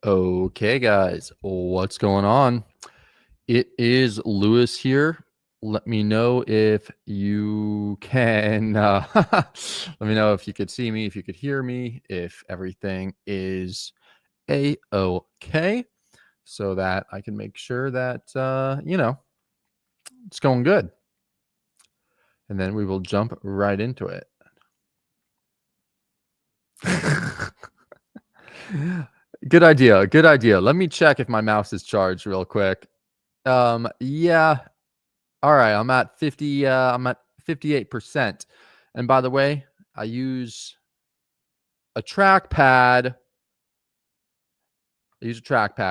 Okay, guys, what's going on? It is Lewis here. Let me know if you can. Let me know if you could see me, if you could hear me, if everything is a okay, so that I can make sure that it's going good, and then we will jump right into it. Good idea. Good idea. Let me check if my mouse is charged real quick. Yeah. All right, I'm at 58%. And by the way, I use a trackpad.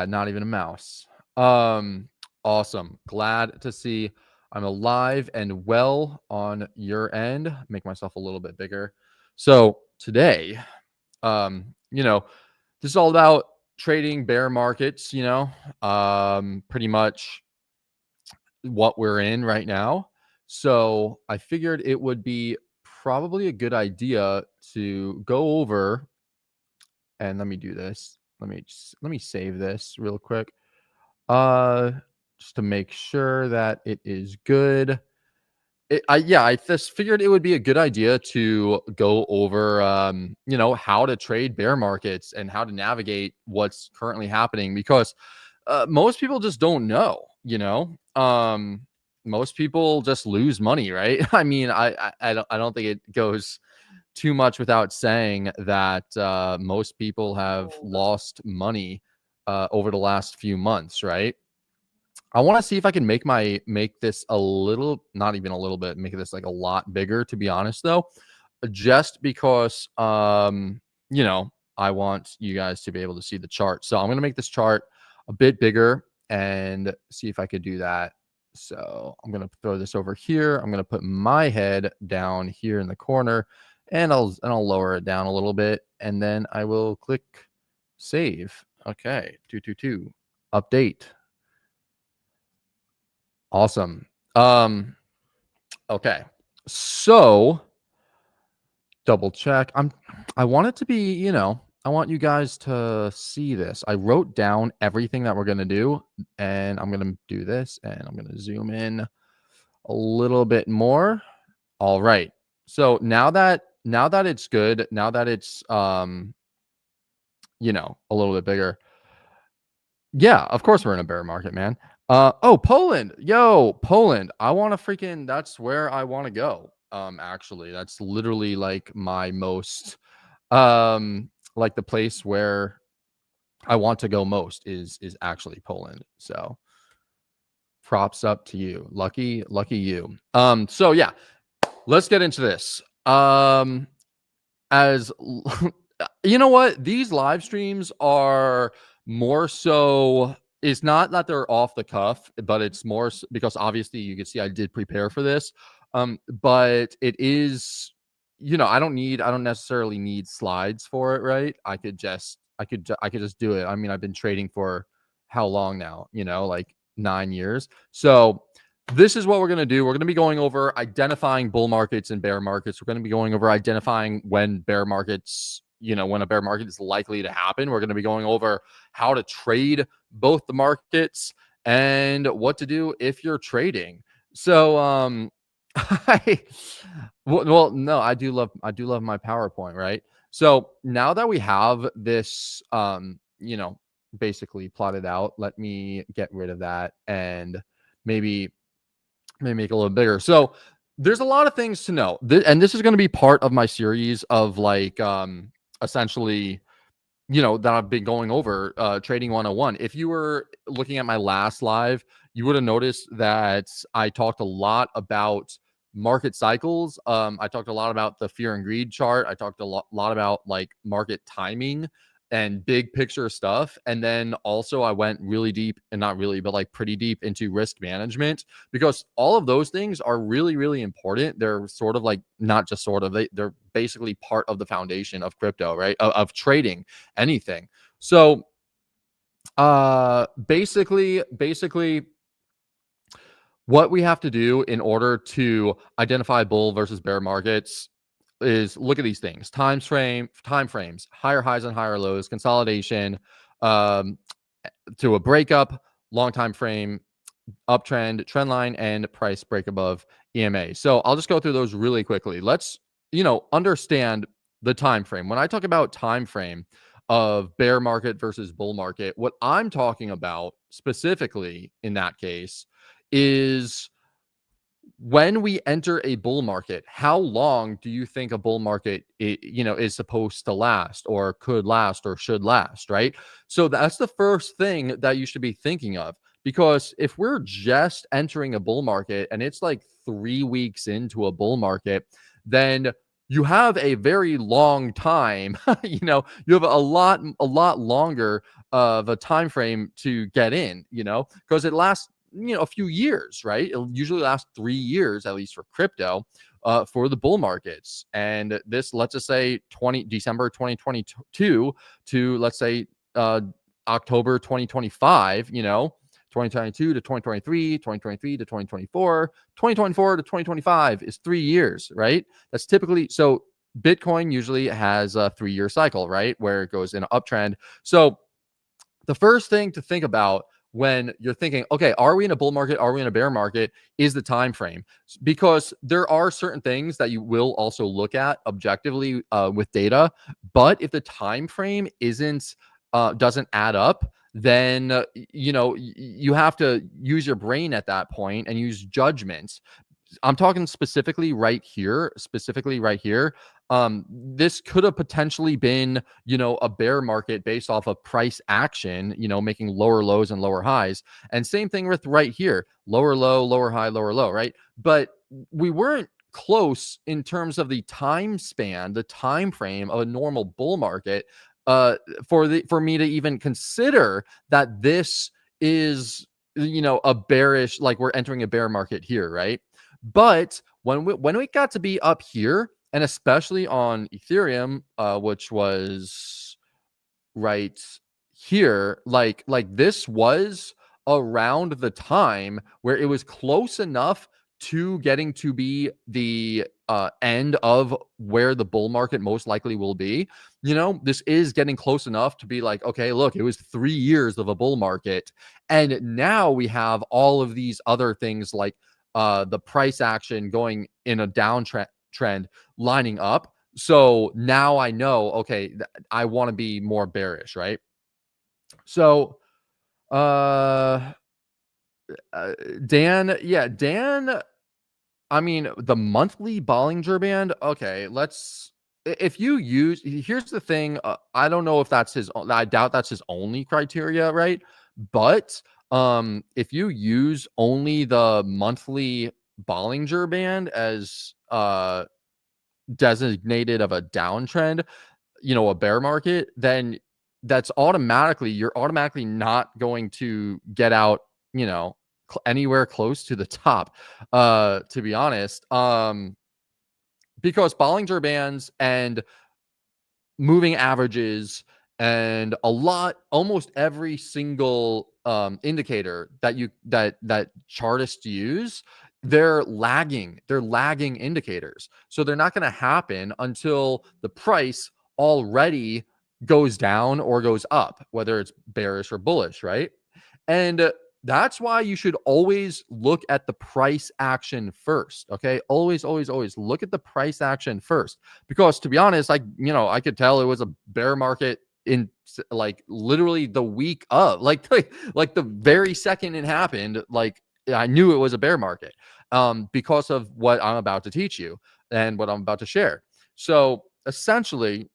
Not even a mouse. Awesome. Glad to see I'm alive and well on your end. Make myself a little bit bigger. So today, you know, this is all about trading bear markets, pretty much what we're in right now. So I figured it would be probably a good idea to go over, and let me do this. Let me save this real quick. Uh just to make sure that it is good. I just figured it would be a good idea to go over how to trade bear markets and how to navigate what's currently happening, because most people just don't know. Most people just lose money, right? I mean, I don't think it goes too much without saying that most people have lost money over the last few months, right? I want to see if I can make this a little, not even a little bit, make this like a lot bigger, to be honest, though, just because I want you guys to be able to see the chart. So I'm going to make this chart a bit bigger and see if I could do that. So I'm going to throw this over here. I'm going to put my head down here in the corner, and I'll lower it down a little bit, and then I will click save. Okay, 222 update. Awesome. Okay. So double check. I want it to be, I want you guys to see this. I wrote down everything that we're going to do, and I'm going to do this, and I'm going to zoom in a little bit more. All right. So now that it's good, now that it's a little bit bigger. Yeah, of course we're in a bear market, man. Oh, Poland. Yo, Poland. I want to freaking that's where I want to go. Actually, that's literally like my most like the place where I want to go most is actually Poland. So, props up to you. Lucky you. So yeah, let's get into this. As you know what, these live streams are more so, it's not that they're off the cuff, but it's more because obviously you can see I did prepare for this. But it is, I don't necessarily need slides for it, right? I could just do it. I mean, I've been trading for how long now, like 9 years. So this is what we're going to do. We're going to be going over identifying bull markets and bear markets. We're going to be going over identifying when bear markets, when a bear market is likely to happen. We're going to be going over how to trade both the markets and what to do if you're trading. So, no, I do love my PowerPoint, right? So now that we have this, basically plotted out, let me get rid of that and maybe make it a little bigger. So there's a lot of things to know. And this is going to be part of my series of like essentially, that I've been going over trading 101. If you were looking at my last live, you would have noticed that I talked a lot about market cycles. I talked a lot about the fear and greed chart. I talked a lot about like market timing and big picture stuff. And then also I went really deep, and not really, but like pretty deep into risk management, because all of those things are really, really important. They're sort of like, not just sort of, they're basically part of the foundation of crypto, right? Of trading anything. So basically what we have to do in order to identify bull versus bear markets is look at these things: time frames, higher highs and higher lows, consolidation, um, to a breakup, long time frame, uptrend, trend line, and price break above EMA. So I'll just go through those really quickly. Let's, understand the time frame. When I talk about time frame of bear market versus bull market, what I'm talking about specifically in that case is when we enter a bull market, how long do you think a bull market is supposed to last or could last or should last, right? So that's the first thing that you should be thinking of, because if we're just entering a bull market and it's like 3 weeks into a bull market, then you have a very long time. You have a lot longer of a time frame to get in, because it lasts a few years, right? It'll usually last 3 years, at least for crypto, for the bull markets. And this, let's just say December 2022 to, let's say, October 2025, 2022 to 2023, 2023 to 2024, 2024 to 2025 is 3 years, right? That's typically, so Bitcoin usually has a 3-year cycle, right? Where it goes in an uptrend. So the first thing to think about when you're thinking, okay, are we in a bull market? Are we in a bear market? Is the time frame, because there are certain things that you will also look at objectively with data. But if the time frame doesn't add up, then you have to use your brain at that point and use judgments. I'm talking specifically right here. This could have potentially been, a bear market based off of price action, making lower lows and lower highs. And same thing with right here, lower low, lower high, lower low, right? But we weren't close in terms of the time span, the time frame of a normal bull market, for me to even consider that this is, a bearish, like we're entering a bear market here, right? But when we got to be up here, and especially on Ethereum, which was right here, like this was around the time where it was close enough to getting to be the end of where the bull market most likely will be. This is getting close enough to be like, okay, look, it was 3 years of a bull market, and now we have all of these other things like the price action going in a trend lining up. So now I know, okay, I want to be more bearish, right? So, uh, Dan, I mean, the monthly Bollinger Band. Okay, if you use, here's the thing. I don't know if I doubt that's his only criteria, right? But if you use only the monthly Bollinger Band as designated of a downtrend, a bear market, then you're automatically not going to get out, anywhere close to the top, to be honest. Because Bollinger Bands and moving averages and almost every single indicator that chartists use, they're lagging indicators. So they're not going to happen until the price already goes down or goes up, whether it's bearish or bullish, right? And that's why you should always look at the price action first. Okay. Always look at the price action first. Because to be honest, I could tell it was a bear market in like literally the week of like the very second it happened, like I knew it was a bear market, because of what I'm about to teach you and what I'm about to share. So essentially,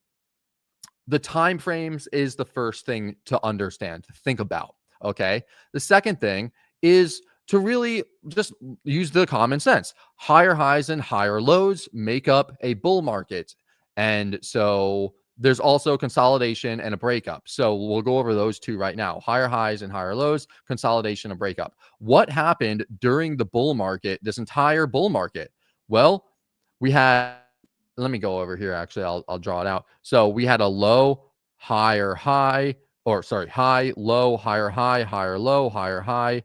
the time frames is the first thing to understand, to think about. Okay. The second thing is to really just use the common sense. Higher highs and higher lows make up a bull market. And so there's also consolidation and a breakup. So we'll go over those two right now. Higher highs and higher lows, consolidation and breakup. What happened during the bull market, this entire bull market? Well, we had, let me go over here. Actually, I'll draw it out. So we had a low, higher high, or sorry, high, low, higher high, higher low, higher high,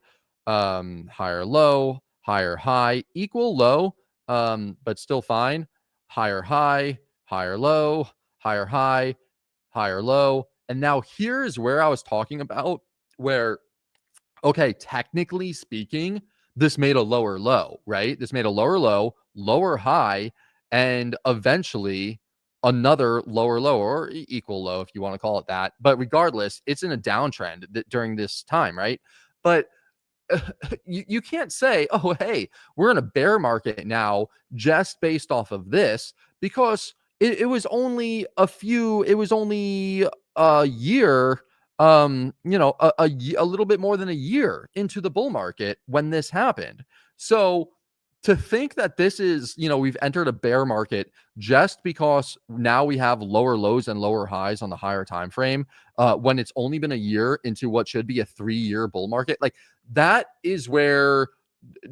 higher low, higher high, equal low, but still fine. Higher high, higher low, higher high, higher low, And now here's where I was talking about where, okay, technically speaking, this made a lower low, right? This made a lower low, lower high, and eventually another lower low or equal low, if you want to call it that. But regardless, it's in a downtrend during this time, right? But you can't say, oh, hey, we're in a bear market now just based off of this, because it was only it was only a year, a little bit more than a year into the bull market when this happened. So to think that this is, we've entered a bear market just because now we have lower lows and lower highs on the higher time frame, when it's only been a year into what should be a 3-year bull market, like that is where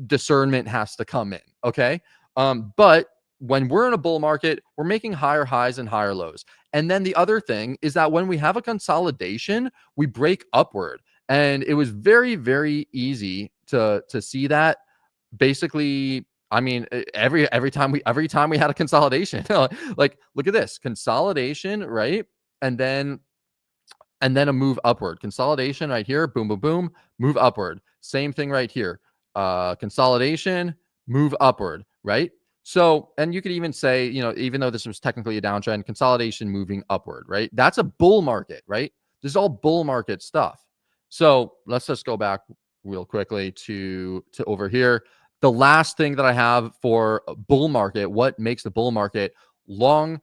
discernment has to come in. Okay. But when we're in a bull market, we're making higher highs and higher lows. And then the other thing is that when we have a consolidation, we break upward. And it was very, very easy to see that. Basically, I mean, every time we had a consolidation, like look at this consolidation, right? And then a move upward. Consolidation right here, boom, boom, boom, move upward. Same thing right here. Consolidation, move upward, right? So, and you could even say, even though this was technically a downtrend, consolidation moving upward, right? That's a bull market, right? This is all bull market stuff. So let's just go back real quickly to over here. The last thing that I have for a bull market, what makes the bull market long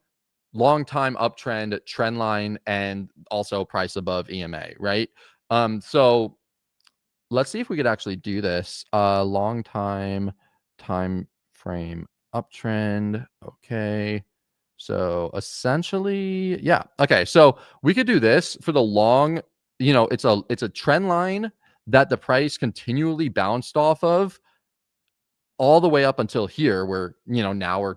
time uptrend, trend line, and also price above EMA, right? So let's see if we could actually do this. Long time frame uptrend. Okay. So essentially, yeah. Okay. So we could do this for the long, it's a trend line that the price continually bounced off of all the way up until here, where, now we're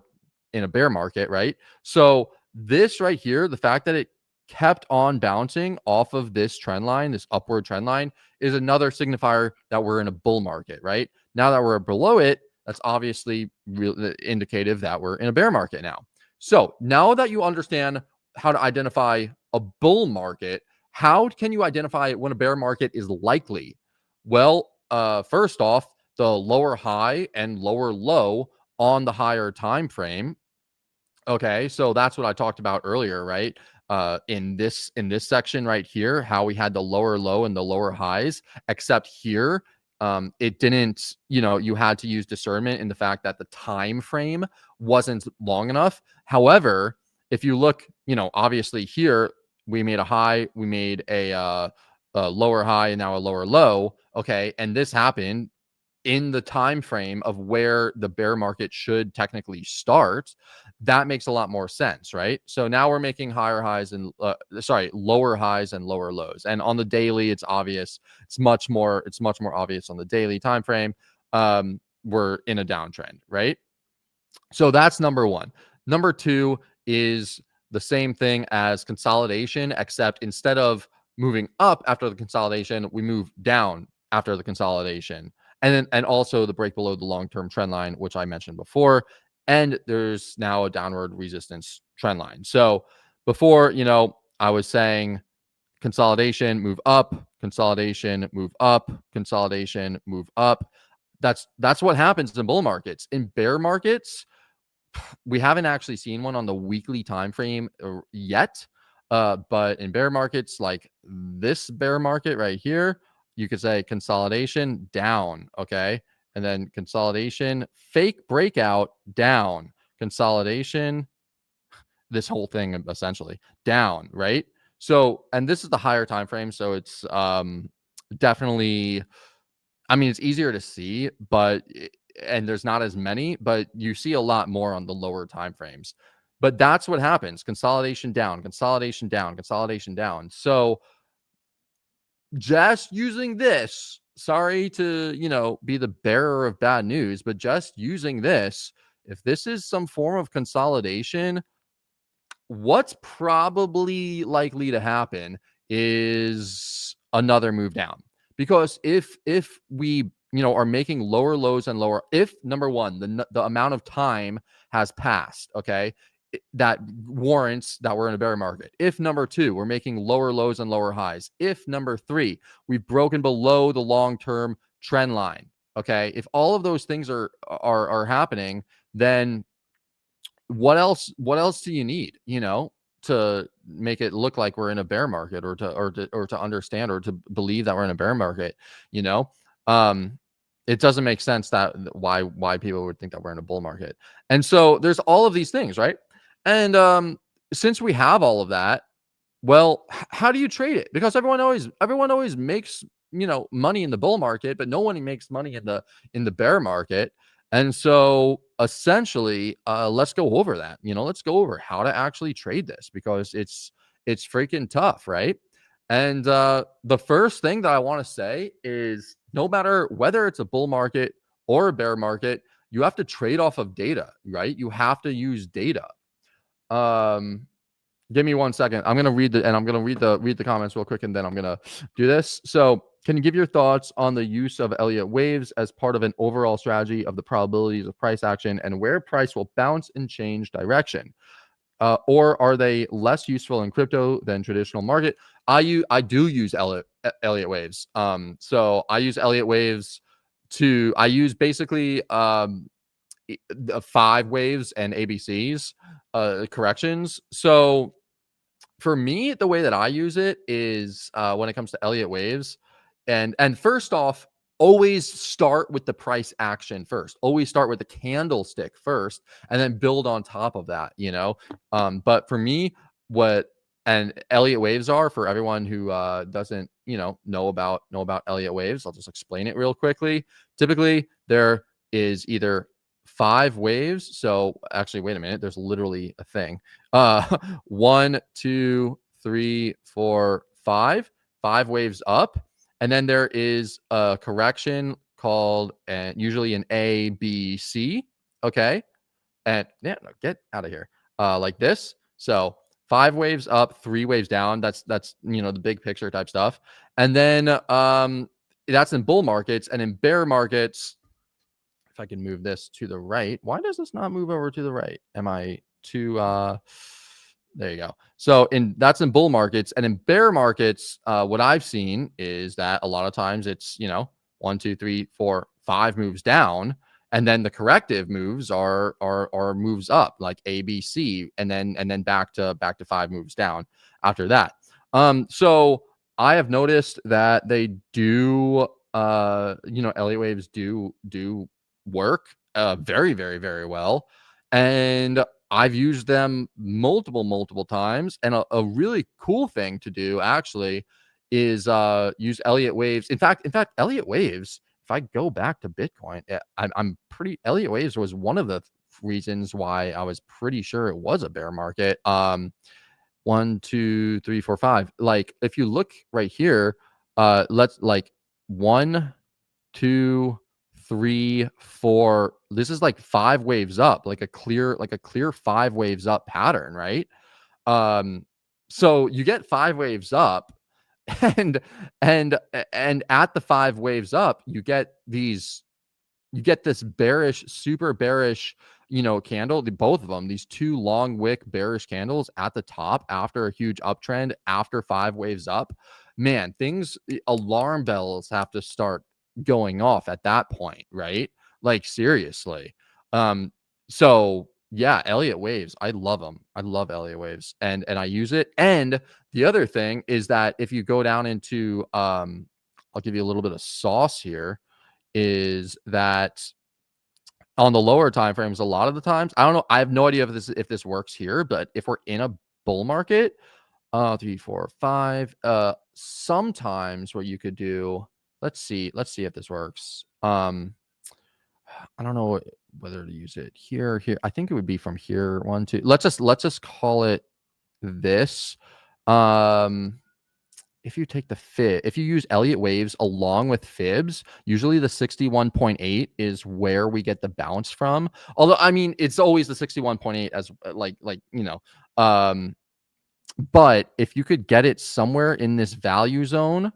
in a bear market, right? So this right here, the fact that it kept on bouncing off of this trend line, this upward trend line, is another signifier that we're in a bull market, right? Now that we're below it, that's obviously indicative that we're in a bear market now. So now that you understand how to identify a bull market, how can you identify when a bear market is likely? Well, first off, the lower high and lower low on the higher time frame. Okay, so that's what I talked about earlier, right? In this section right here, how we had the lower low and the lower highs, except here, it didn't, you had to use discernment in the fact that the time frame wasn't long enough. However, if you look, obviously here we made a high, we made a lower high, and now a lower low. Okay, and this happened in the time frame of where the bear market should technically start. That makes a lot more sense, right? So now we're making lower highs and lower lows. And on the daily, it's obvious. It's much more obvious on the daily time frame. We're in a downtrend, right? So that's number one. Number two is the same thing as consolidation, except instead of moving up after the consolidation, we move down after the consolidation. And also the break below the long-term trend line, which I mentioned before. And there's now a downward resistance trend line. So before, I was saying consolidation, move up, consolidation, move up, consolidation, move up. That's what happens in bull markets. In bear markets, we haven't actually seen one on the weekly time frame yet. But in bear markets like this bear market right here, you could say consolidation down, okay? And then consolidation, fake breakout down, consolidation, this whole thing essentially down, right? So, and this is the higher time frame, so it's definitely, I mean, it's easier to see, and there's not as many, but you see a lot more on the lower time frames. But that's what happens: consolidation down, consolidation down, consolidation down. So just using this, sorry to, be the bearer of bad news, but just using this, if this is some form of consolidation, what's probably likely to happen is another move down. Because if we, are making lower lows and lower, if number one, the amount of time has passed, okay, that warrants that we're in a bear market. If number two, we're making lower lows and lower highs. If number three, we've broken below the long-term trend line. Okay. If all of those things are happening, then what else do you need, to make it look like we're in a bear market, or to understand, or to believe that we're in a bear market, you know? Um, it doesn't make sense that why people would think that we're in a bull market. And so there's all of these things, right? And since we have all of that, well, how do you trade it? Because everyone always makes, money in the bull market, but no one makes money in the bear market. And so essentially, let's go over that. Let's go over how to actually trade this, because it's freaking tough, right? And the first thing that I want to say is, no matter whether it's a bull market or a bear market, you have to trade off of data, right? You have to use data. Um, Give me 1 second. I'm gonna read the comments real quick, and then I'm gonna do this. So, can you give your thoughts on the use of Elliott waves as part of an overall strategy of the probabilities of price action, and where price will bounce and change direction? Or are they less useful in crypto than traditional market? I do use Elliott waves. So I use Elliott waves I use basically the 5 waves and ABCs corrections. So for me, the way that I use it is, when it comes to Elliott waves, and first off, always start with the price action first. Always start with the candlestick first, and then build on top of that. But for me, what and Elliott waves are, for everyone who doesn't know about Elliott waves, I'll just explain it real quickly. Typically, there is either 5 waves. So actually, wait a minute. There's literally a thing. 1, 2, 3, 4, 5. 5 waves up, and then there is a correction called, usually an A, B, C. Okay, and yeah, no, get out of here. Like this. So 5 waves up, 3 waves down. That's the big picture type stuff. And then that's in bull markets, and in bear markets, if I can move this to the right. Why does this not move over to the right? Am I too there you go. So that's in bull markets. And in bear markets, what I've seen is that a lot of times it's 1, 2, 3, 4, 5 moves down, and then the corrective moves are moves up, like A, B, C, and then back to 5 moves down after that. So I have noticed that they do Elliott waves do work very, very, very well, and I've used them multiple times. And a really cool thing to do actually is use Elliott waves. In fact, Elliott waves, if I go back to Bitcoin, I'm pretty Elliott waves was one of the reasons why I was pretty sure it was a bear market. 1, 2, 3, 4, 5. Like, if you look right here, let's like 1, 2, 3, 4. This is like 5 waves up, like a clear 5 waves up pattern, right? So you get 5 waves up, and and at the 5 waves up, you get this bearish, super bearish, candle. Both of them, these 2 long wick bearish candles at the top after a huge uptrend, after 5 waves up. Man, alarm bells have to start going off at that point, right? Like, seriously. So yeah, Elliott waves, I love them. I love Elliott waves, and I use it. And the other thing is that if you go down into, I'll give you a little bit of sauce here, is that on the lower time frames, a lot of the times, I don't know, I have no idea if this works here, but if we're in a bull market, 3, 4, 5, sometimes what you could do, let's see if this works. I don't know whether to use it here. I think it would be from here. 1, 2. Let's just call it this. If you use Elliott waves along with fibs, usually the 61.8 is where we get the bounce from. Although, I mean, it's always the 61.8 as but if you could get it somewhere in this value zone,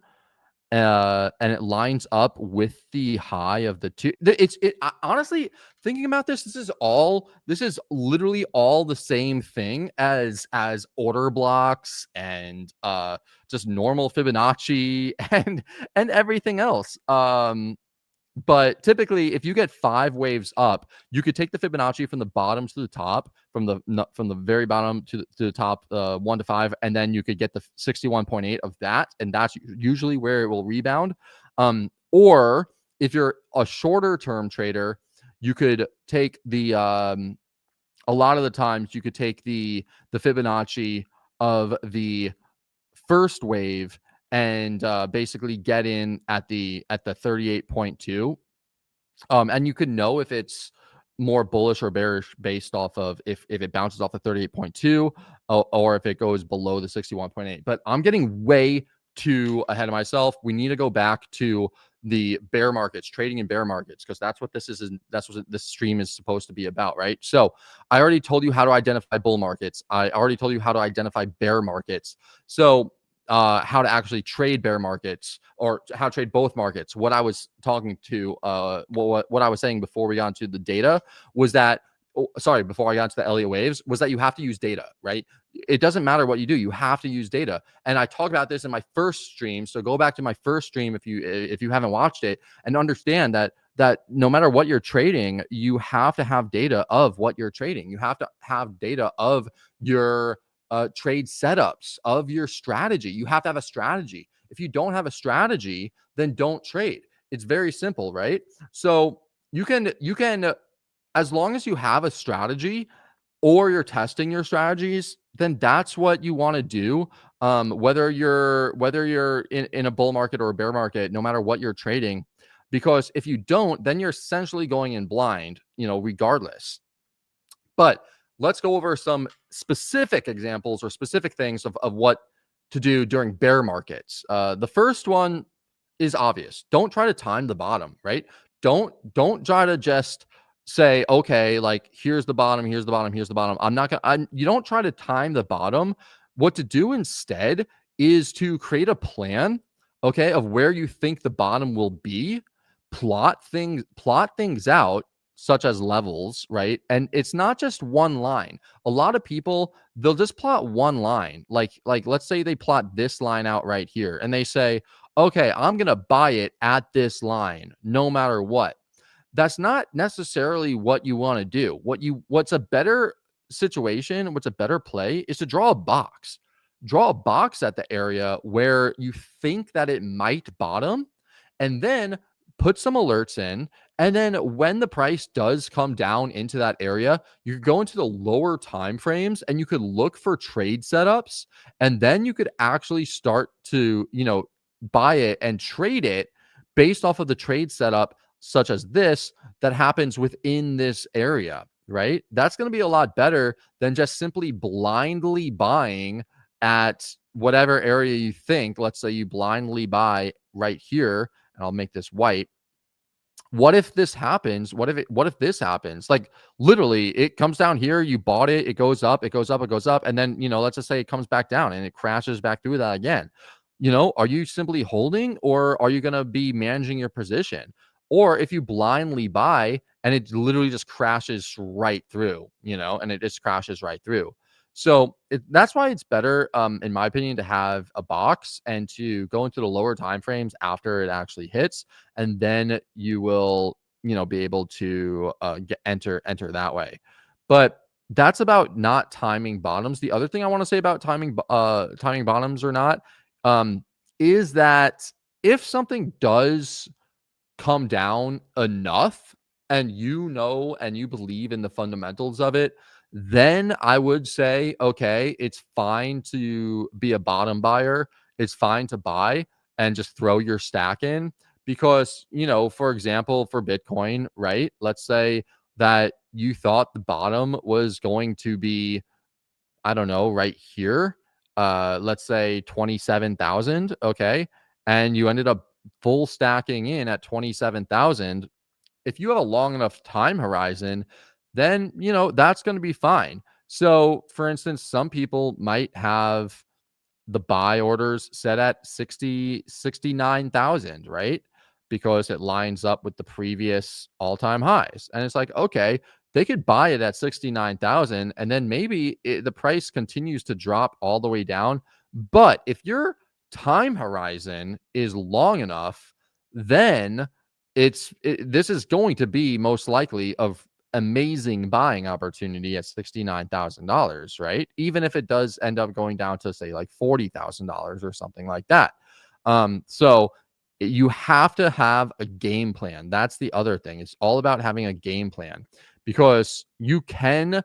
and it lines up with the high of the two. Honestly, thinking about this, this is literally all the same thing as order blocks and just normal Fibonacci and everything else. But typically, if you get 5 waves up, you could take the Fibonacci from the bottom to the top, from the very bottom to the top, 1 to 5, and then you could get the 61.8 of that, and that's usually where it will rebound. Or if you're a shorter term trader, you could take a lot of the times you could take the Fibonacci of the first wave and basically get in at the 38.2. And you can know if it's more bullish or bearish based off of if it bounces off the 38.2 or if it goes below the 61.8. But I'm getting way too ahead of myself. We need to go back to the bear markets, trading in bear markets, because that's what this is. That's what this stream is supposed to be about, right? So I already told you how to identify bull markets. I already told you how to identify bear markets. So how to actually trade bear markets or how to trade both markets. What I was talking to, what I was saying before we got into the data was that, before I got into the Elliot waves, was that you have to use data, right? It doesn't matter what you do, you have to use data. And I talked about this in my first stream. So go back to my first stream if you haven't watched it, and understand that no matter what you're trading, you have to have data of what you're trading. You have to have data of your trade setups, of your strategy. You have to have a strategy. If you don't have a strategy, then don't trade. It's very simple, right? So you can as long as you have a strategy or you're testing your strategies, then that's what you want to do. Whether you're in a bull market or a bear market, no matter what you're trading, because if you don't, then you're essentially going in blind, regardless. But let's go over some specific examples or specific things of what to do during bear markets. The first one is obvious. Don't try to time the bottom, right? Don't try to just say, okay, like here's the bottom, here's the bottom, here's the bottom. You don't try to time the bottom. What to do instead is to create a plan, okay, of where you think the bottom will be, plot things out, such as levels, right? And it's not just one line. A lot of people, they'll just plot one line. Like let's say they plot this line out right here and they say, okay, I'm going to buy it at this line no matter what. That's not necessarily what you want to do. What's a better situation, what's a better play is to draw a box. Draw a box at the area where you think that it might bottom, and then put some alerts in. And then when the price does come down into that area, you could go into the lower time frames and you could look for trade setups. And then you could actually start to, buy it and trade it based off of the trade setup, such as this, that happens within this area, right? That's going to be a lot better than just simply blindly buying at whatever area you think. Let's say you blindly buy right here, and I'll make this white. What if this happens? What if this happens? Like literally it comes down here, you bought it, it goes up, it goes up, it goes up, and then, let's just say it comes back down and it crashes back through that again. Are you simply holding, or are you going to be managing your position? Or if you blindly buy and it literally just crashes right through, and it just crashes right through. So that's why it's better, in my opinion, to have a box and to go into the lower time frames after it actually hits, and then you will, be able to enter that way. But that's about not timing bottoms. The other thing I want to say about timing bottoms or not, is that if something does come down enough and and you believe in the fundamentals of it, then I would say, okay, it's fine to be a bottom buyer. It's fine to buy and just throw your stack in because, for example, for Bitcoin, right? Let's say that you thought the bottom was going to be, I don't know, right here. Let's say 27,000. Okay. And you ended up full stacking in at 27,000. If you have a long enough time horizon, then, that's going to be fine. So for instance, some people might have the buy orders set at 69,000, right? Because it lines up with the previous all-time highs. And it's like, okay, they could buy it at 69,000 and then maybe the price continues to drop all the way down. But if your time horizon is long enough, then this is going to be most likely of amazing buying opportunity at $69,000, right? Even if it does end up going down to say like $40,000 or something like that. So you have to have a game plan. That's the other thing. It's all about having a game plan because you can,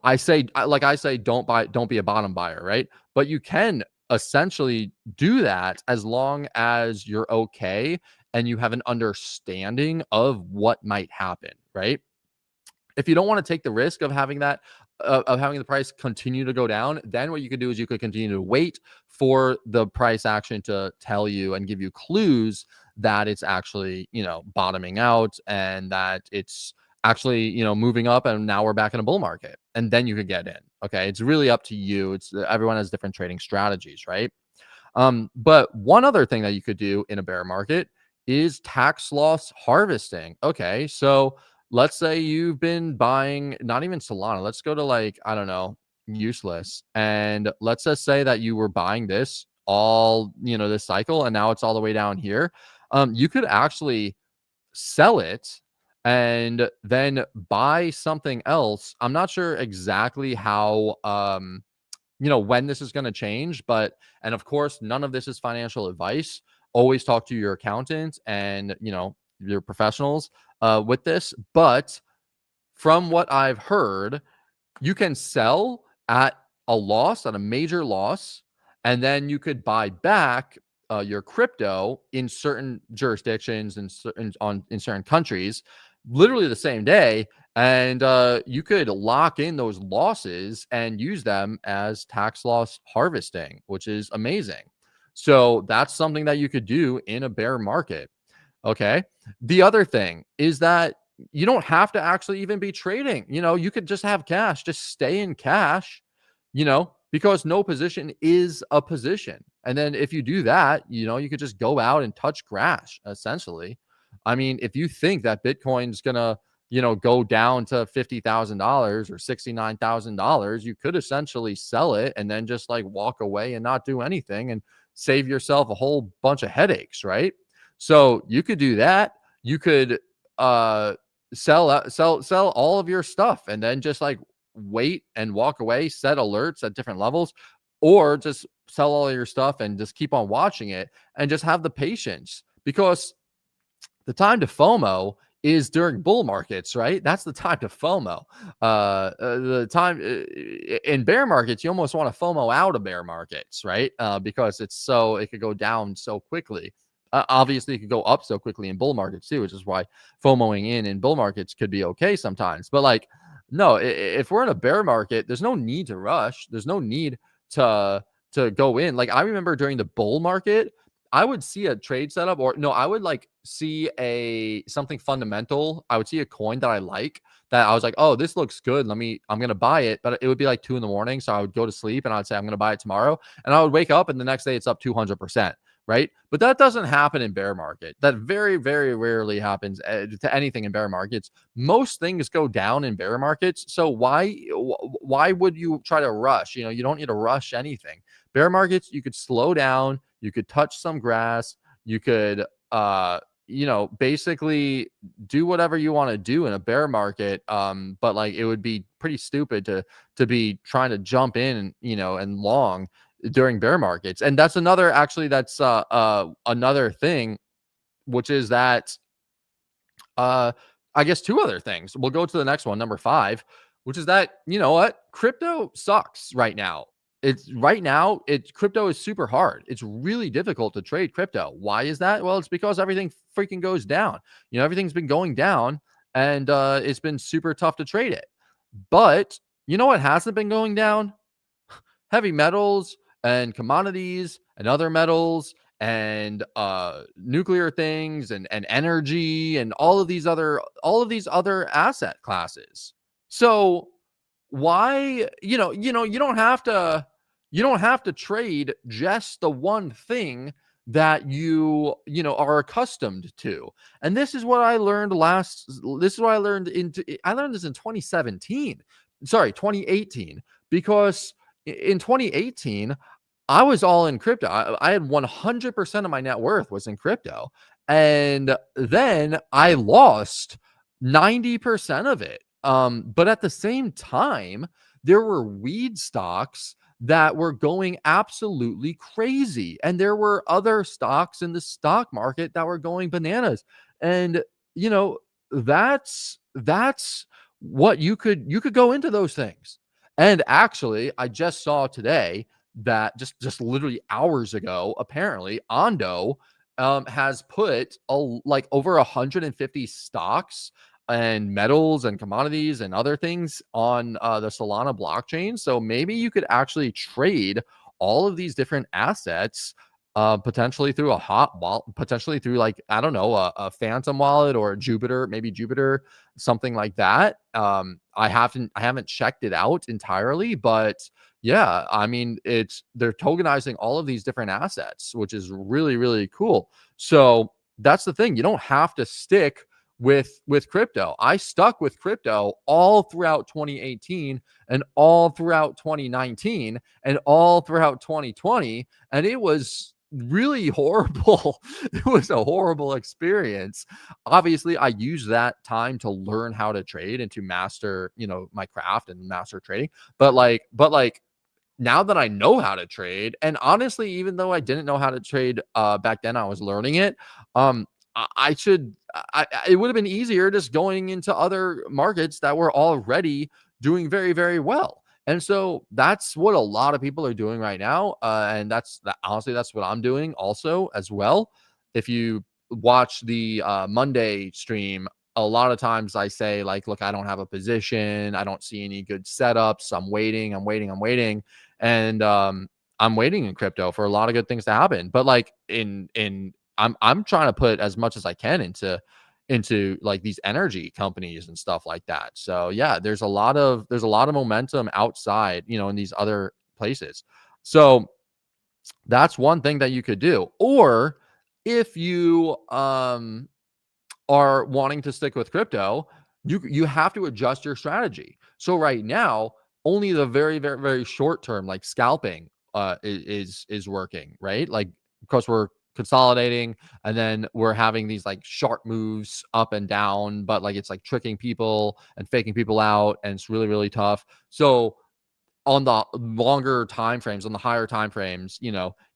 I say, don't be a bottom buyer, right? But you can essentially do that as long as you're okay and you have an understanding of what might happen, right? If you don't want to take the risk of having that of having the price continue to go down, then what you could do is you could continue to wait for the price action to tell you and give you clues that it's actually, bottoming out and that it's actually, moving up and now we're back in a bull market. And then you could get in. Okay. It's really up to you. It's everyone has different trading strategies, right? But one other thing that you could do in a bear market is tax loss harvesting. Okay. So let's say you've been buying not even Solana. Let's go to like, I don't know, useless. And let's just say that you were buying this all, this cycle and now it's all the way down here. You could actually sell it and then buy something else. I'm not sure exactly how when this is going to change, and of course none of this is financial advice. Always talk to your accountant and your professionals with this, but from what I've heard, you can sell at a major loss, and then you could buy back your crypto in certain jurisdictions and in certain countries, literally the same day, and you could lock in those losses and use them as tax loss harvesting, which is amazing. So that's something that you could do in a bear market. Okay. The other thing is that you don't have to actually even be trading. You could just have cash, just stay in cash, because no position is a position. And then if you do that, you could just go out and touch grass, essentially. I mean, if you think that Bitcoin's going to, go down to $50,000 or $69,000, you could essentially sell it and then just like walk away and not do anything and save yourself a whole bunch of headaches, right? So you could do that. You could sell all of your stuff and then just like wait and walk away, set alerts at different levels, or just sell all your stuff and just keep on watching it and just have the patience, because the time to FOMO is during bull markets, right? That's the time to FOMO. The time in bear markets, you almost want to FOMO out of bear markets, right? Because it could go down so quickly. Obviously, it could go up so quickly in bull markets too, which is why FOMOing in bull markets could be okay sometimes. But like, no, if we're in a bear market, there's no need to rush. There's no need to go in. Like I remember during the bull market, I would see a trade setup, or no, I would like see something fundamental. I would see a coin that I like, that I was like, oh, this looks good. I'm going to buy it. But it would be like 2 a.m. So I would go to sleep and I'd say, I'm going to buy it tomorrow. And I would wake up and the next day it's up 200%. Right. But that doesn't happen in bear market. That very, very rarely happens to anything in bear markets. Most things go down in bear markets. So why would you try to rush? You don't need to rush anything. Bear markets, you could slow down, you could touch some grass, you could basically do whatever you want to do in a bear market. But like it would be pretty stupid to be trying to jump in, and long during bear markets. And that's another thing, which is that I guess 2 other things. We'll go to the next one, number 5, which is that, what? Crypto sucks right now. Crypto is super hard. It's really difficult to trade crypto. Why is that? Well, it's because everything freaking goes down. Everything's been going down, and it's been super tough to trade it. But you know what hasn't been going down? Heavy metals and commodities and other metals and nuclear things and energy and all of these other asset classes. So why, you don't have to You don't have to trade just the one thing that are accustomed to. And this is what I learned this is what I learned I learned this in 2017. Sorry, 2018, because in 2018 I was all in crypto. I had 100% of my net worth was in crypto. And then I lost 90% of it. But at the same time, there were weed stocks that were going absolutely crazy. And there were other stocks in the stock market that were going bananas. And, you know, that's what you could go into those things. And actually, I just saw today that just literally hours ago, apparently, Ondo has put like over 150 stocks and metals and commodities and other things on the Solana blockchain. So maybe you could actually trade all of these different assets potentially through a hot wallet, potentially through, like, I don't know, a Phantom wallet or a Jupiter, maybe Jupiter, something like that. I haven't checked it out entirely, but yeah, I mean, they're tokenizing all of these different assets, which is really, really cool. So that's the thing. You don't have to stick with crypto. I stuck with crypto all throughout 2018 and all throughout 2019 and all throughout 2020, and it was really horrible. It was a horrible experience. Obviously, I used that time to learn how to trade and to master, my craft and master trading. But like now that I know how to trade, and honestly, even though I didn't know how to trade back then, I was learning it. It would have been easier just going into other markets that were already doing very, very well. And so that's what a lot of people are doing right now. And honestly, that's what I'm doing also as well. If you watch the Monday stream, a lot of times I say, like, look, I don't have a position. I don't see any good setups. I'm waiting. And I'm waiting in crypto for a lot of good things to happen. But like I'm trying to put as much as I can into like these energy companies and stuff like that. So yeah, there's a lot of momentum outside, in these other places. So that's one thing that you could do. Or if you are wanting to stick with crypto, you have to adjust your strategy. So right now, only the very, very, very short term, like scalping, is working, right? Like, because we're consolidating and then we're having these like sharp moves up and down, but like it's like tricking people and faking people out, and it's really, really tough. So on the longer time frames, on the higher time frames,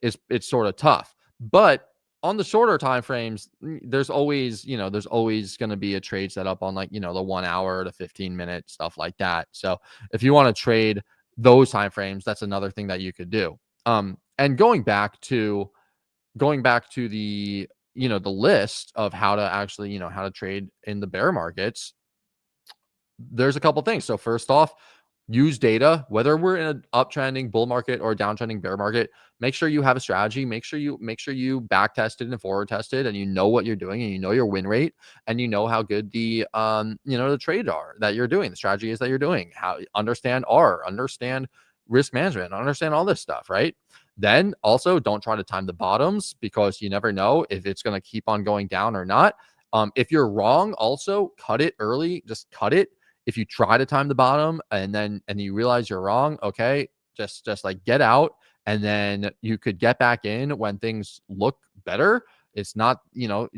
it's sort of tough. But on the shorter time frames, there's always going to be a trade set up on, like, the 1 hour to 15-minute stuff like that. So if you want to trade those time frames, that's another thing that you could do. And going back to the the list of how to actually how to trade in the bear markets, there's a couple things. So first off, use data. Whether we're in an uptrending bull market or a downtrending bear market, make sure you have a strategy. Make sure you back tested and forward tested, and you know what you're doing, and you know your win rate, and you know how good the the trades are that you're doing, the strategy is that you're doing. How understand risk management, understand all this stuff, right? Then also, don't try to time the bottoms, because you never know if it's going to keep on going down or not. If you're wrong, also cut it early. Just cut it. If you try to time the bottom and you realize you're wrong, okay, just like get out, and then you could get back in when things look better. It's not,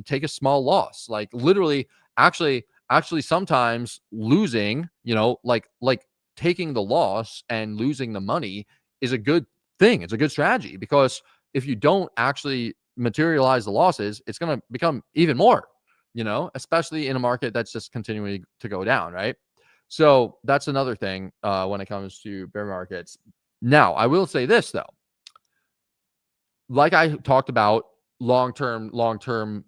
take a small loss. Like literally, actually sometimes losing, like taking the loss and losing the money is a good thing. It's a good strategy, because if you don't actually materialize the losses, it's going to become even more, especially in a market that's just continuing to go down, right? So that's another thing when it comes to bear markets. Now, I will say this though, like I talked about, long-term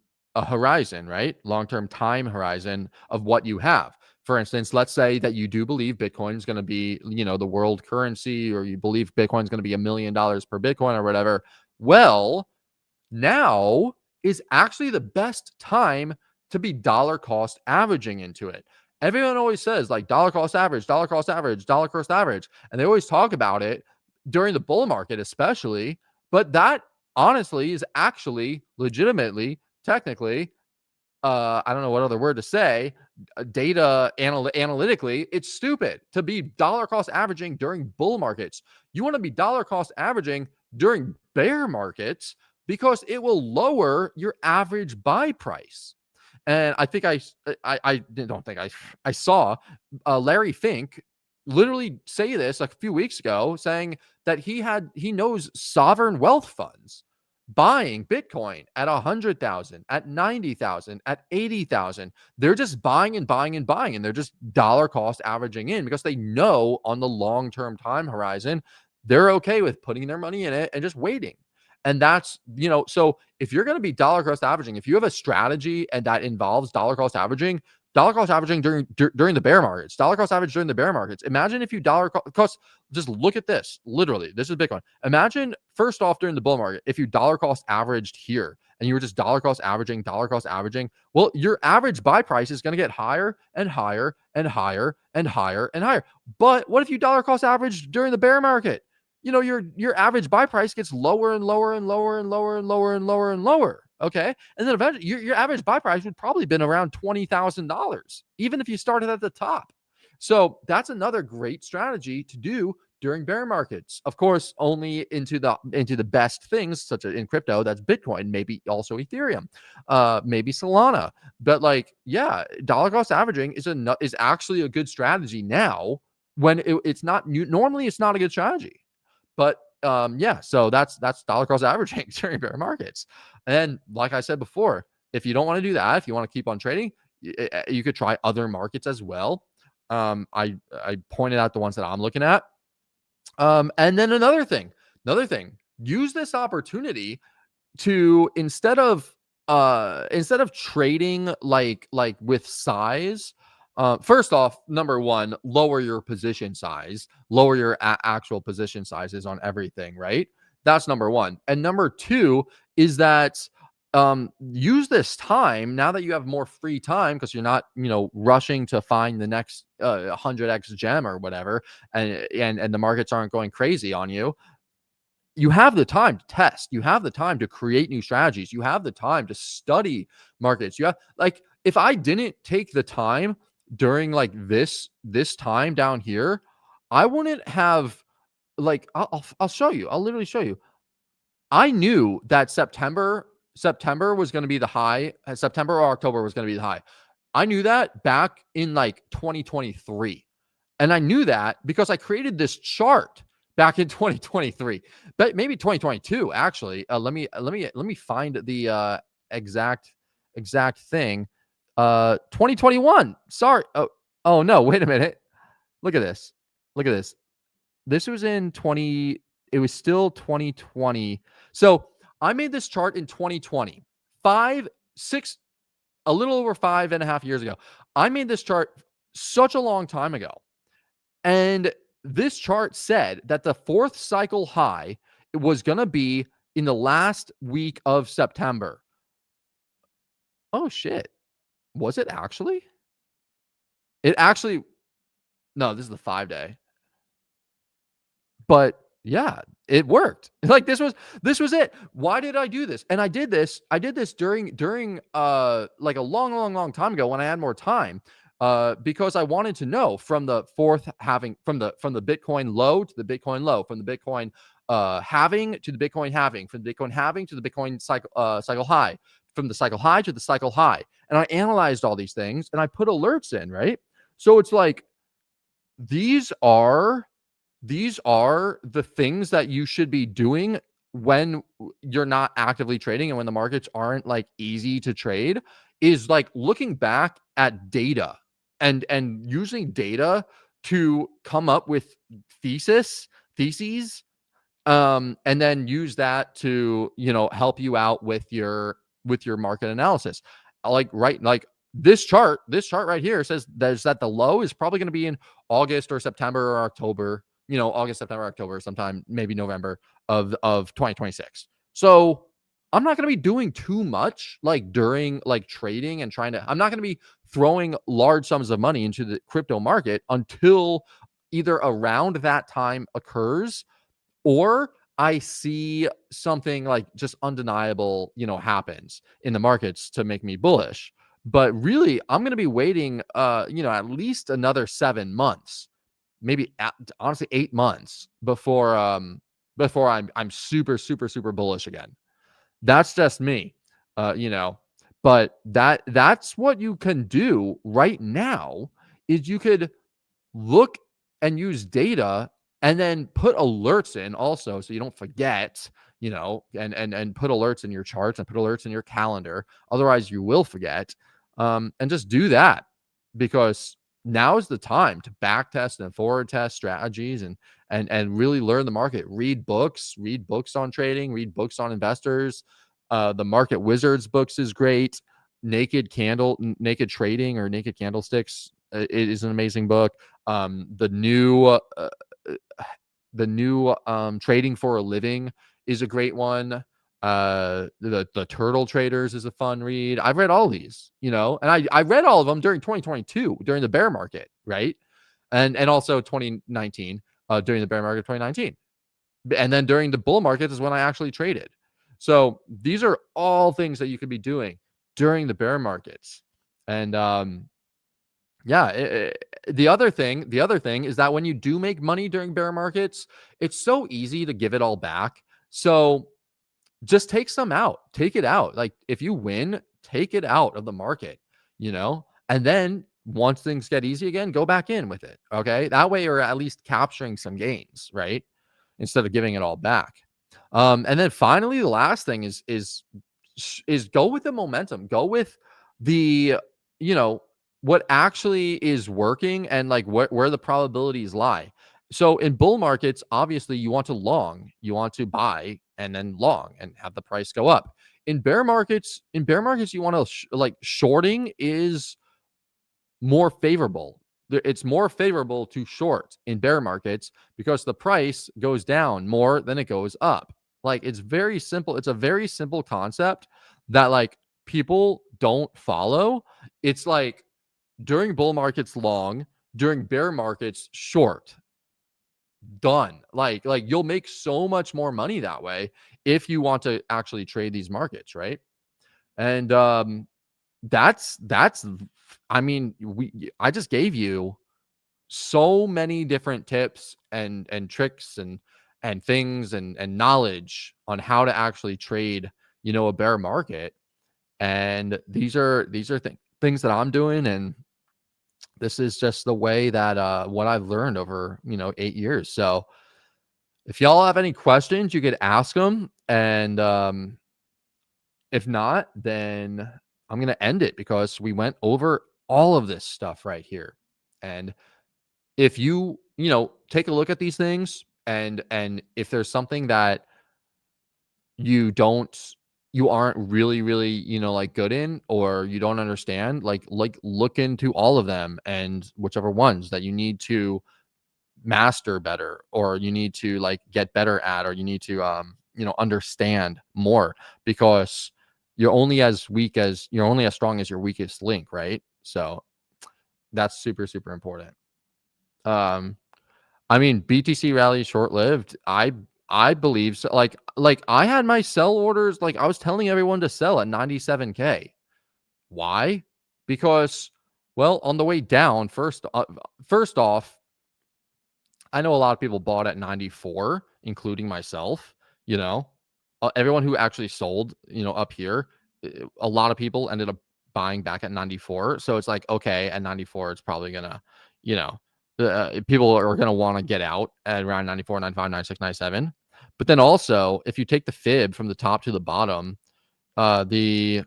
horizon, right? Long-term time horizon of what you have. For instance, let's say that you do believe Bitcoin is going to be, the world currency, or you believe Bitcoin is going to be $1 million per Bitcoin or whatever. Well, now is actually the best time to be dollar cost averaging into it. Everyone always says, like, dollar cost average, dollar cost average, dollar cost average. And they always talk about it. during the bull market, especially. But that honestly is actually legitimately, technically, I don't know what other word to say, analytically, it's stupid to be dollar cost averaging during bull markets. You want to be dollar cost averaging during bear markets because it will lower your average buy price. And I think I don't think I saw Larry Fink literally say this a few weeks ago, saying that he knows sovereign wealth funds buying Bitcoin at 100,000, at 90,000, at 80,000. They're just buying and buying and buying, and they're just dollar cost averaging in because they know on the long term time horizon, they're okay with putting their money in it and just waiting. And that's, so if you're going to be dollar cost averaging, if you have a strategy and that involves dollar cost averaging during the bear markets, dollar cost average during the bear markets. Imagine if you dollar cost, just look at this. Literally, this is Bitcoin. Imagine first off during the bull market, if you dollar cost averaged here and you were just dollar cost averaging, well, your average buy price is going to get higher and higher and higher and higher and higher. But what if you dollar cost average during the bear market? Your average buy price gets lower and lower and lower and lower and lower and lower and lower. Okay. And then eventually your average buy price would probably been around $20,000, even if you started at the top. So that's another great strategy to do during bear markets. Of course, only into the best things, such as in crypto, that's Bitcoin, maybe also Ethereum, maybe Solana. But dollar cost averaging is actually a good strategy now when it's not normally it's not a good strategy. But so that's dollar cost averaging during bear markets. And like I said before, if you don't want to do that, if you want to keep on trading, you could try other markets as well. I pointed out the ones that I'm looking at. And then another thing, use this opportunity to instead of trading like with size. First off, number one, lower your position size, lower your actual position sizes on everything, right? That's number one. And number two is that use this time now that you have more free time because you're not, rushing to find the next 100x gem or whatever, and the markets aren't going crazy on you. You have the time to test. You have the time to create new strategies. You have the time to study markets. You have if I didn't take the time during this time down here, I wouldn't have I'll show you. I'll literally show you. I knew that September was going to be the high. September or October was going to be the high. I knew that back in 2023. And I knew that because I created this chart back in 2023, but maybe 2022 actually. Let me find the exact thing. 2021. Sorry. Oh no, wait a minute. Look at this. This was in 20. It was still 2020. So I made this chart in 2020, a little over 5.5 years ago. I made this chart such a long time ago. And this chart said that the fourth cycle high was going to be in the last week of September. Oh, shit. Was it actually? No, this is the 5-day. But yeah, it worked. This was it. Why did I do this? And I did this during a long time ago when I had more time. Because I wanted to know from the fourth halving, from the Bitcoin low to the Bitcoin low, from the Bitcoin halving to the Bitcoin halving, from the Bitcoin halving to the Bitcoin cycle high, from the cycle high to the cycle high. And I analyzed all these things and I put alerts in, right? So it's these are the things that you should be doing when you're not actively trading and when the markets aren't easy to trade, is looking back at data and using data to come up with theses, and then use that to help you out with your market analysis. This chart right here says that the low is probably going to be in August or September or October, August, September, October, sometime maybe November of 2026. So I'm not going to be doing too much during trading and I'm not going to be throwing large sums of money into the crypto market until either around that time occurs or I see something like just undeniable, happens in the markets to make me bullish. But really, I'm going to be waiting, at least another 7 months, maybe honestly 8 months before I'm super super super bullish again. That's just me, you know. But that's what you can do right now is you could look and use data and then put alerts in also so you don't forget, and put alerts in your charts and put alerts in your calendar. Otherwise, you will forget. And just do that because now is the time to back test and forward test strategies and really learn the market. Read books on trading, read books on investors. The Market Wizards books is great. Naked Trading or Naked Candlesticks, it is an amazing book. The new Trading for a Living is a great one. The Turtle Traders is a fun read. I've read all these, and I read all of them during 2022 during the bear market, right? And also 2019 during the bear market 2019, and then during the bull market is when I actually traded. So these are all things that you could be doing during the bear markets, and yeah. The other thing is that when you do make money during bear markets, it's so easy to give it all back. So just take some out, take it out. Like if you win, take it out of the market, and then once things get easy again, go back in with it. Okay. That way you're at least capturing some gains, right? Instead of giving it all back. And then finally, the last thing is go with the momentum. Go with the, you know, what actually is working and like where the probabilities lie. So in bull markets, obviously you want to buy and then long and have the price go up. In bear markets, you want to like shorting is more favorable. It's more favorable to short in bear markets because the price goes down more than it goes up. Like it's very simple. It's a very simple concept that like people don't follow. It's like during bull markets long, during bear markets short. Done. Like you'll make so much more money that way if you want to actually trade these markets, right? And that's I mean, I just gave you so many different tips and tricks and things and knowledge on how to actually trade, a bear market. And these are things that I'm doing, and this is just the way that what I've learned over 8 years. So if y'all have any questions, you could ask them, and if not, then I'm gonna end it because we went over all of this stuff right here. And if you take a look at these things, and if there's something that you don't you aren't really really like good in, or you don't understand, like look into all of them and whichever ones that you need to master better, or you need to like get better at, or you need to understand more, because you're only as strong as your weakest link, right? So that's super super important. um I mean, BTC rally is short-lived. I believe so. Like I had my sell orders, like I was telling everyone to sell at 97K. Why? Because, well, on the way down, first off, I know a lot of people bought at 94, including myself, you know. Everyone who actually sold, up here, a lot of people ended up buying back at 94. So it's like, okay, at 94, it's probably gonna, you know, people are gonna want to get out at around 94, 95, 96, 97. But then also, if you take the fib from the top to the bottom, the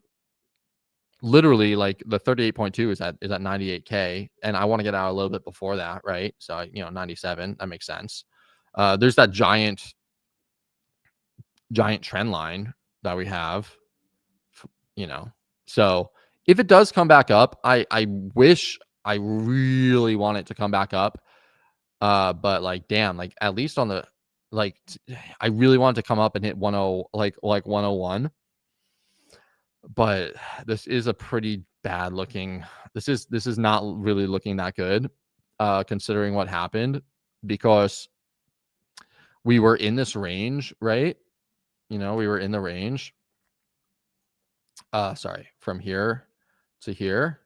literally like the 38.2 is at 98K, and I want to get out a little bit before that, right? So 97, that makes sense. There's that giant trend line that we have, you know. So if it does come back up, I wish, I really want it to come back up. But like damn, like at least on the like I really want it to come up and hit 10, like 101. But this is a pretty bad looking, this is not really looking that good, considering what happened, because we were in this range, right? You know, we were in the range. Sorry, from here to here.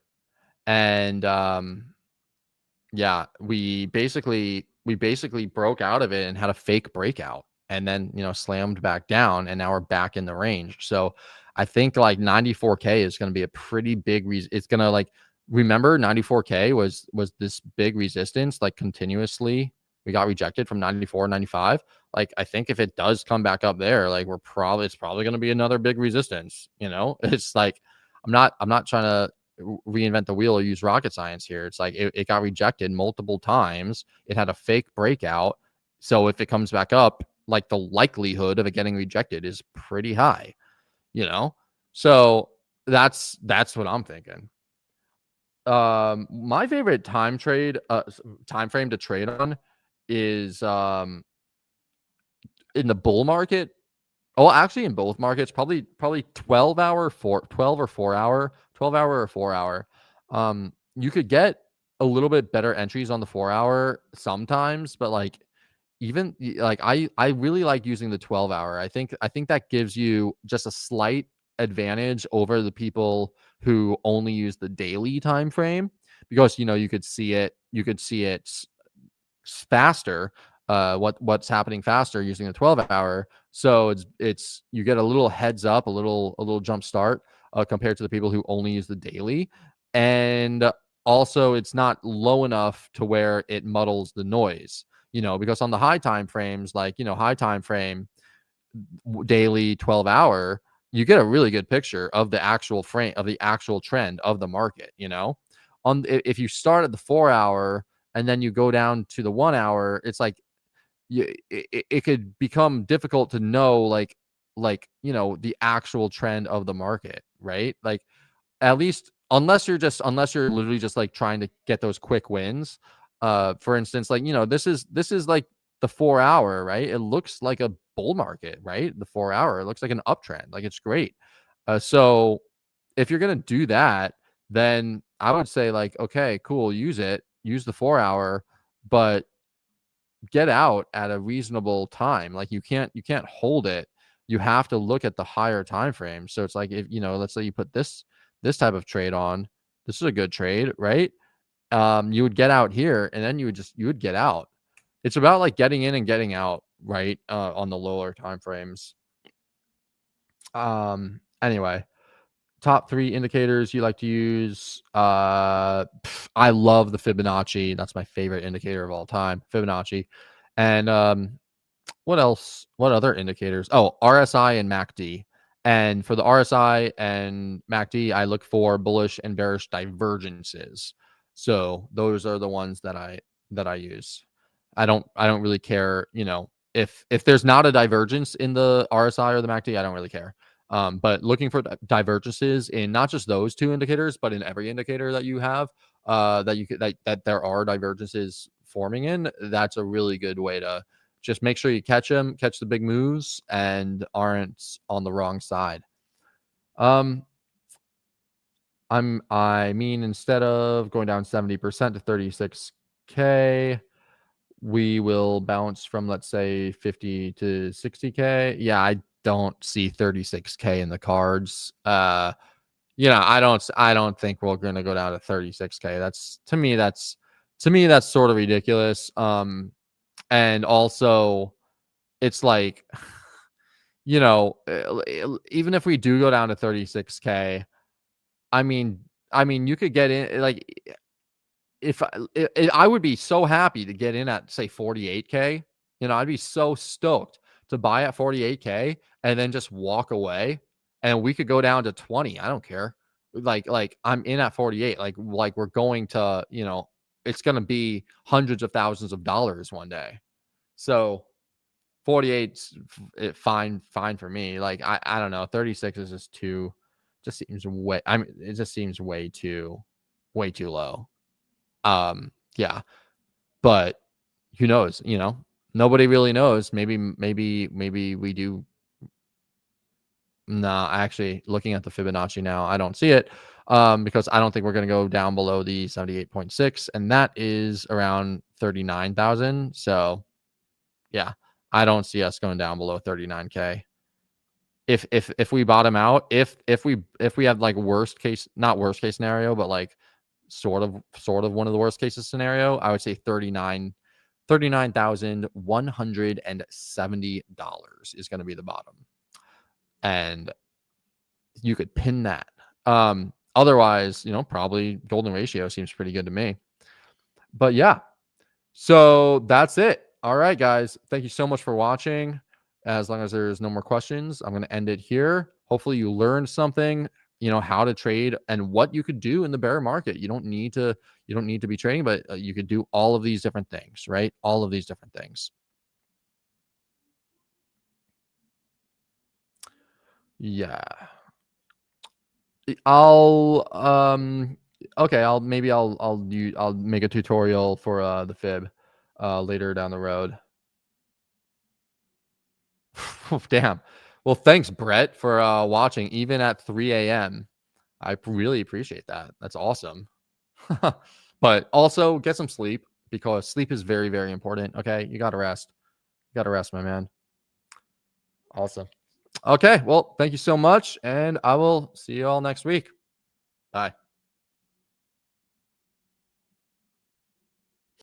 And yeah, we basically broke out of it and had a fake breakout, and then, you know, slammed back down, and now we're back in the range. So I think like 94K is going to be a pretty big it's going to like, remember 94K was this big resistance, like continuously we got rejected from 94, 95. Like I think if it does come back up there, like it's probably going to be another big resistance, you know? It's like I'm not trying to reinvent the wheel or use rocket science here. It's like it got rejected multiple times. It had a fake breakout. So if it comes back up, like the likelihood of it getting rejected is pretty high, you know? So that's what I'm thinking. My favorite time frame to trade on is in the bull market. Oh, actually, in both markets, probably 12 or 4 hour, 12 hour or 4 hour. You could get a little bit better entries on the 4 hour sometimes, but like like I really like using the 12 hour. I think that gives you just a slight advantage over the people who only use the daily time frame, because you know you could see it faster, what's happening faster using a 12 hour. So it's you get a little heads up, a little jump start, compared to the people who only use the daily. And also it's not low enough to where it muddles the noise, you know, because on the high time frames, like, you know, high time frame daily 12 hour, you get a really good picture of the actual frame, of the actual trend of the market, you know. If you start at the 4 hour and then you go down to the 1 hour, it's like it could become difficult to know, like, you know, the actual trend of the market, right? Like, at least unless you're literally just like trying to get those quick wins. For instance, like, you know, this is like the 4 hour, right? It looks like a bull market, right? The 4 hour, it looks like an uptrend, like it's great. So if you're gonna do that, then I would say, like, okay, cool, use the 4 hour, but get out at a reasonable time. Like you can't hold it. You have to look at the higher time frame. So it's like, if, you know, let's say you put this type of trade on, this is a good trade, right? You would get out here, and then you would get out. It's about like getting in and getting out, right? On the lower time frames. Anyway, top three indicators you like to use. I love the Fibonacci. That's my favorite indicator of all time, Fibonacci. And what else? What other indicators? Oh, RSI and MACD. And for the RSI and MACD, I look for bullish and bearish divergences. So those are the ones that I use. I don't really care, you know, if there's not a divergence in the RSI or the MACD, I don't really care. But looking for divergences in not just those two indicators, but in every indicator that you have, that you could that there are divergences forming in, that's a really good way to just make sure you catch the big moves, and aren't on the wrong side. Um, I mean, instead of going down 70% to 36K, we will bounce from, let's say, 50 to 60K. Yeah, I don't see 36K in the cards. You know, I don't think we're going to go down to 36K. That's sort of ridiculous. And also it's like, you know, even if we do go down to 36K, I mean, you could get in, like, if I would be so happy to get in at, say, 48K. You know, I'd be so stoked to buy at 48K and then just walk away, and we could go down to 20. I don't care. Like I'm in at 48. Like we're going to, you know, it's going to be hundreds of thousands of dollars one day. So 48's fine for me. Like I don't know. 36 is just seems way. I mean, it just seems way too low. Yeah, but who knows? You know, nobody really knows. Maybe we do. Nah, actually, looking at the Fibonacci now, I don't see it. Because I don't think we're going to go down below the 78.6, and that is around 39,000. So yeah, I don't see us going down below 39K. If we bottom out, if we have like worst case, not worst case scenario, but like sort of one of the worst cases scenario, I would say $39,170 is going to be the bottom. And you could pin that. Otherwise, probably golden ratio seems pretty good to me. But yeah, so that's it. All right, guys. Thank you so much for watching. As long as there's no more questions, I'm going to end it here. Hopefully you learned something, how to trade and what you could do in the bear market. You don't need to be trading, but you could do all of these different things, right? All of these different things. Yeah. Okay, I'll make a tutorial for the fib later down the road. Damn. Well, thanks, Brett, for watching even at 3 a.m. I really appreciate that. That's awesome. But also get some sleep, because sleep is very, very important. Okay, you gotta rest. You gotta rest, my man. Awesome. Okay, well, thank you so much, and I will see you all next week. Bye.